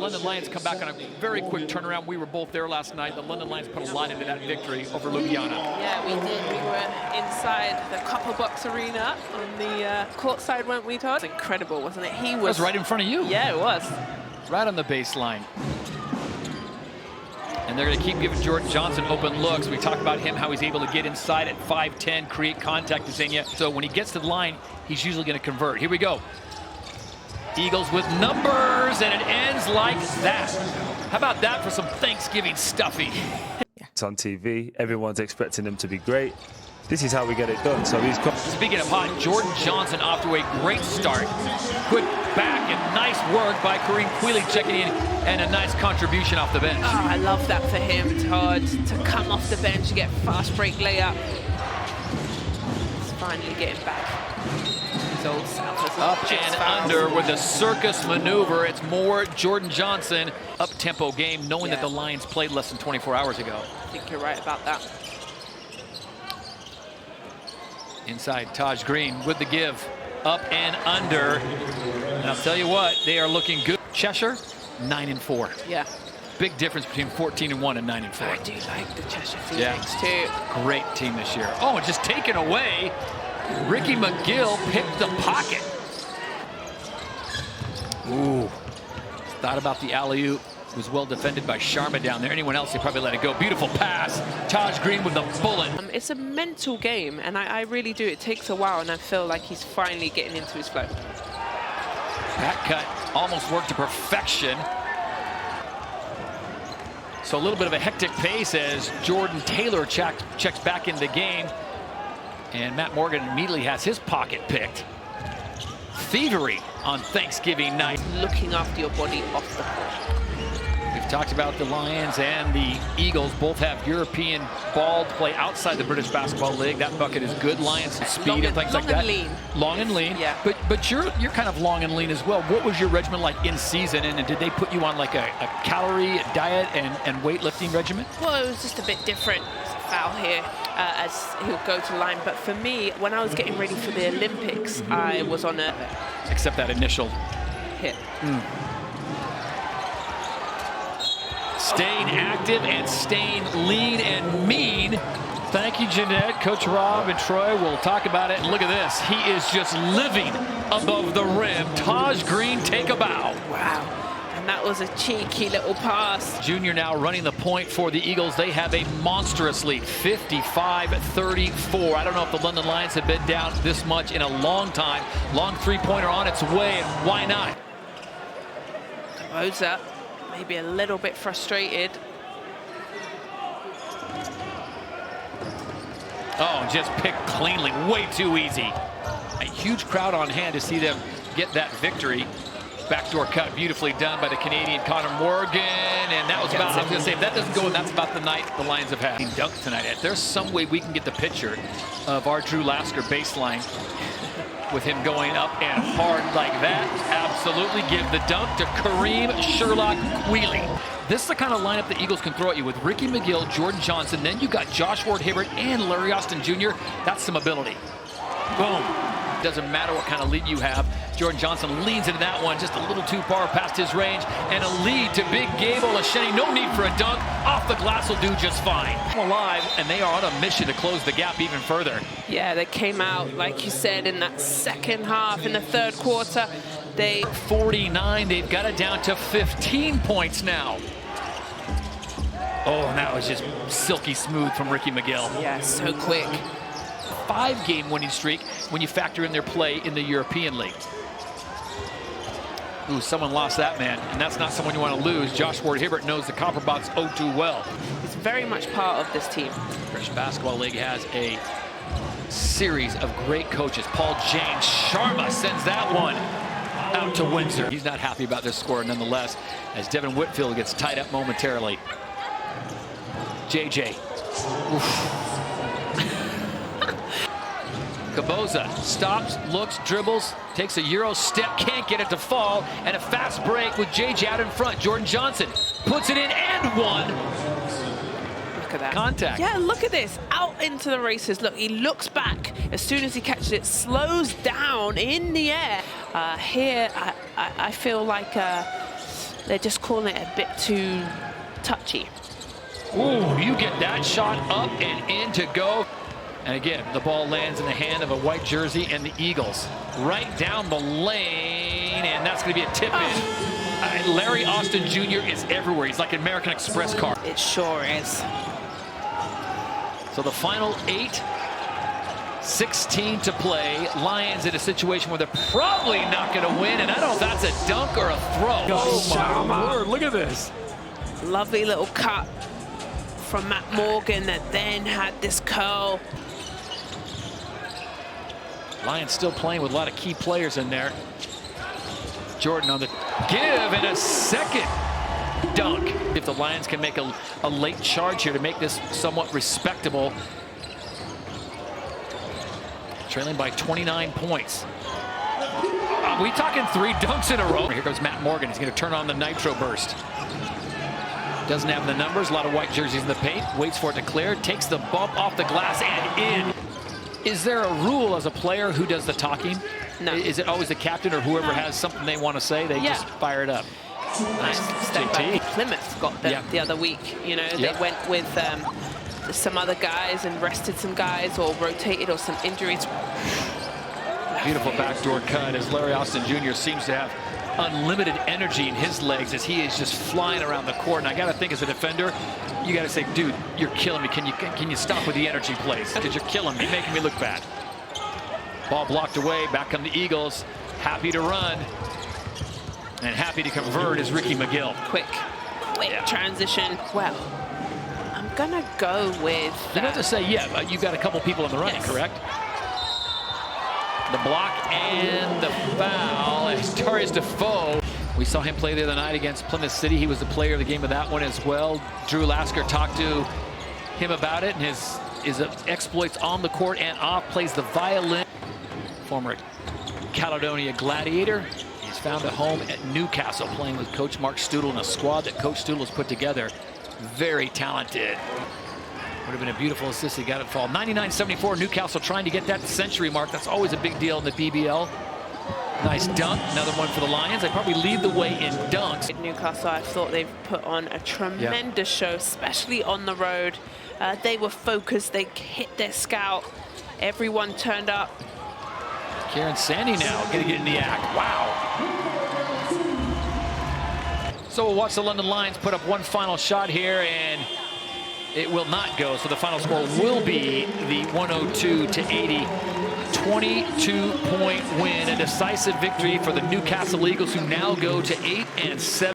London Lions come back on a very quick turnaround. We were both there last night. The London Lions put a lot into that victory over Ljubljana. Yeah, we did. We were inside the Copper Box Arena on the court side, weren't we, Todd? It was incredible, wasn't it? He was right in front of you. Yeah, it was. Right on the baseline. And they're going to keep giving Jordan Johnson open looks. We talked about him, how he's able to get inside at 5'10", create contact to Xenia. So when he gets to the line, he's usually going to convert. Here we go. Eagles with numbers, and it ends like that. How about that for some Thanksgiving stuffing? It's on TV. Everyone's expecting him to be great. This is how we get it done. So he's Speaking of hot, Jordan Johnson off to a great start. Quick back and nice work by Kareem Quealy checking in, and a nice contribution off the bench. Oh, I love that for him, Todd, to come off the bench and get fast break layup. He's finally getting back. His old self. Up and under with a circus maneuver. It's more Jordan Johnson up-tempo game, knowing that the Lions played less than 24 hours ago. I think you're right about that. Inside, Taj Green with the give. Up and under. And I'll tell you what, they are looking good. Cheshire, 9-4. Yeah. Big difference between 14-1 and 9-4. I do like the Cheshire Phoenix too. Great team this year. Oh, and just taken away. Ricky McGill picked the pocket. Ooh. Thought about the alley-oop. Was well defended by Sharma down there. Anyone else, they probably let it go. Beautiful pass. Taj Green with the bullet. It's a mental game, and I really do. It takes a while, and I feel like he's finally getting into his flow. That cut almost worked to perfection. So a little bit of a hectic pace as Jordan Taylor checks back in the game. And Matt Morgan immediately has his pocket picked. Thievery on Thanksgiving night. Looking after your body off the court. We've talked about the Lions and the Eagles. Both have European ball to play outside the British Basketball League. That bucket is good. Lions speed and things like that. Long and lean. Yeah. But you're kind of long and lean as well. What was your regimen like in season? And did they put you on like a calorie diet and weightlifting regimen? Well, it was just a bit different. It's a foul here as he'll go to line. But for me, when I was getting ready for the Olympics, I was on a... Except that initial hit. Staying active and staying lean and mean. Thank you, Jeanette. Coach Rob and Troy will talk about it. And look at this. He is just living above the rim. Taj Green, take a bow. Wow. And that was a cheeky little pass. Junior now running the point for the Eagles. They have a monstrous lead, 55-34. I don't know if the London Lions have been down this much in a long time. Long three-pointer on its way, and why not? Moza. Maybe a little bit frustrated. Oh, just picked cleanly, way too easy. A huge crowd on hand to see them get that victory. Backdoor cut, beautifully done by the Canadian Connor Morgan, and that was about, I was gonna say, if that doesn't go, that's about the night the Lions have had. Dunk tonight. If there's some way we can get the picture of our Drew Lasker baseline with him going up and hard like that, absolutely give the dunk to Kareem Sherlock Quealy. This is the kind of lineup the Eagles can throw at you with Ricky McGill, Jordan Johnson, then you got Josh Ward-Hibbert and Larry Austin Jr. That's some ability. Boom. Doesn't matter what kind of lead you have. Jordan Johnson leans into that one just a little too far past his range, and a lead to Big Gabe Olasheni. No need for a dunk. Off the glass will do just fine. Alive, and they are on a mission to close the gap even further. Yeah, they came out, like you said, in that second half, in the third quarter. They 49, they've got it down to 15 points now. Oh, and that was just silky smooth from Ricky McGill. Yeah, so quick. 5-game winning streak when you factor in their play in the European League. Ooh, someone lost that man, and that's not someone you want to lose. Josh Ward-Hibbert knows the copper box oh too well. He's very much part of this team. British Basketball League has a series of great coaches. Paul James Sharma sends that one out to Windsor. He's not happy about this score nonetheless, as Devin Whitfield gets tied up momentarily. JJ. Oof. Kaboza stops, looks, dribbles, takes a Euro step, can't get it to fall, and a fast break with JJ out in front. Jordan Johnson puts it in and one. Look at that. Contact. Yeah, look at this. Out into the races. Look, he looks back as soon as he catches it, slows down in the air. Here, I feel like they're just calling it a bit too touchy. Ooh, you get that shot up and in to go. And again, the ball lands in the hand of a white jersey and the Eagles. Right down the lane, and that's going to be a tip-in. Larry Austin Jr. is everywhere. He's like an American Express car. It sure is. So the final 8, 16 to play. Lions in a situation where they're probably not going to win, and I don't know if that's a dunk or a throw. Oh my Lord, look at this. Lovely little cut from Matt Morgan that then had this curl. Lions still playing with a lot of key players in there. Jordan on the give and a second dunk. If the Lions can make a late charge here to make this somewhat respectable. Trailing by 29 points. Are we talking 3 dunks in a row? Here goes Matt Morgan. He's going to turn on the nitro burst. Doesn't have the numbers. A lot of white jerseys in the paint. Waits for it to clear. Takes the bump off the glass and in. Is there a rule as a player who does the talking? No. Is it always the captain or whoever has something they want to say? They just fire it up. Nice step back. Plymouth got them the other week. You know, they went with some other guys and rested some guys or rotated or some injuries. Beautiful backdoor cut as Larry Austin Jr. seems to have unlimited energy in his legs as he is just flying around the court. And I got to think as a defender, you got to say, dude, you're killing me. Can you stop with the energy, please? Because you're killing me, making me look bad. Ball blocked away. Back come the Eagles. Happy to run. And happy to convert is Ricky McGill. Quick transition. Well, I'm going to go with... You have to say, you've got a couple people in the running, correct? The block and the foul. And Darius Defoe. We saw him play the other night against Plymouth City. He was the player of the game of that one as well. Drew Lasker talked to him about it and his exploits on the court and off. Plays the violin. Former Caledonia Gladiator. He's found a home at Newcastle playing with Coach Mark Studel and a squad that Coach Studel has put together. Very talented. Would have been a beautiful assist. He got it fall. 99-74, Newcastle trying to get that century mark. That's always a big deal in the BBL. Nice dunk. Another one for the Lions. They probably lead the way in dunks. Newcastle, I thought they've put on a tremendous show, especially on the road. They were focused. They hit their scout. Everyone turned up. Kieran Sandy now going to get in the act. Wow. So we'll watch the London Lions put up one final shot here, and it will not go. So the final score will be the 102-80, 22-point win. A decisive victory for the Newcastle Eagles, who now go to 8-7.